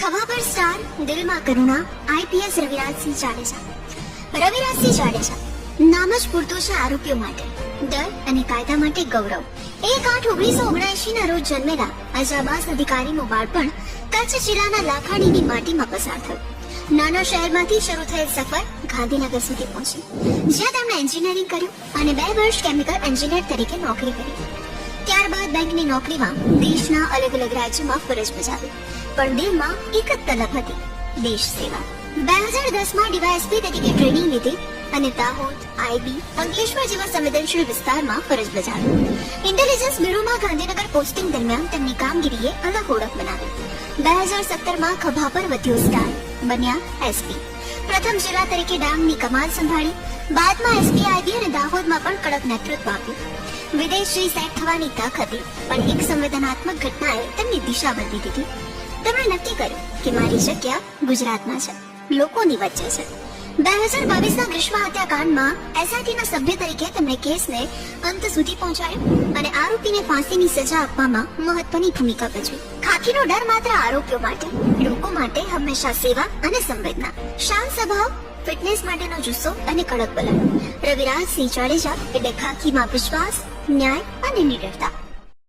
સભા પર સ્ટાર, દિલમાં કરુણા, આઈપીએસ રવિરાજસિંહ જાડેજા. રવિરાજસિંહ જાડેજા નામ જ પૂરતું છે આરોપીઓ માટે ડર અને કાયદા માટે ગૌરવ. 1/8/1979 ના રોજ જન્મેલા અજાબાઝ અધિકારીનું બાળપણ કચ્છ જિલ્લાના લાખાણીની માટીમાં પસાર થયું. નાના શહેરમાંથી શરૂ થયેલ સફર ગાંધીનગર સુધી પહોંચી, જ્યાં તેમણે એન્જિનિયરિંગ કર્યું અને 2 વર્ષ કેમિકલ એન્જિનિયર તરીકે નોકરી કરી. ત્યારબાદ બેંકની નોકરીમાં દેશના અલગ અલગ રાજ્યોમાં ફરજ બજાવી, પણ દિલમાં એક જ તલબ હતી, દેશ સેવા. 2010માં ડીવાયએસપી તરીકે ટ્રેનિંગ લીધી અને દાહોદ, આઈબી, અંકલેશ્વર જેવા સંવેદનશીલ વિસ્તારમાં ફરજ બજાવી. ઇન્ટેલિજન્સ બ્યુરોમાં ગાંધીનગર પોસ્ટિંગ દરમિયાન તેમની કામગીરીએ અલગ ઓળખ બનાવી. 2017માં ખભા પર વધ્યો સ્ટાર, બન્યા એસપી. પ્રથમ જિલ્લા તરીકે ડાંગની કમાન સંભાળી, બાદમાં એસપી આઈબી અને દાહોદમાં પણ કડક નેતૃત્વ આપ્યું. વિદેશ જઈ સેટ થવાની તક હતી, પણ એક સંવેદનાત્મક ઘટનાએ તેમની દિશા બદલી દીધી. તેમણે નક્કી કર્યું કે મારી જગ્યા ગુજરાતમાં છે, લોકોની વચ્ચે છે. 2022ના ગ્રીષ્મ હત્યાકાંડમાં એસઆઈટીના સભ્ય તરીકે તેમણે કેસને અંત સુધી પહોંચાડ્યો અને આરોપીને ફાંસીની સજા આપવામાં મહત્વની ભૂમિકા ભજવી. ખાખીનો ડર માત્ર આરોપીઓ માટે, લોકો માટે હંમેશા સેવા અને સંવેદના. શાંત સ્વભાવ, ફિટનેસ માટેનો જુસ્સો અને કડક વલણ. રવિરાજસિંહ જાડેજા એટલે ખાખીમાં વિશ્વાસ, ન્યાય અને નિડરતા.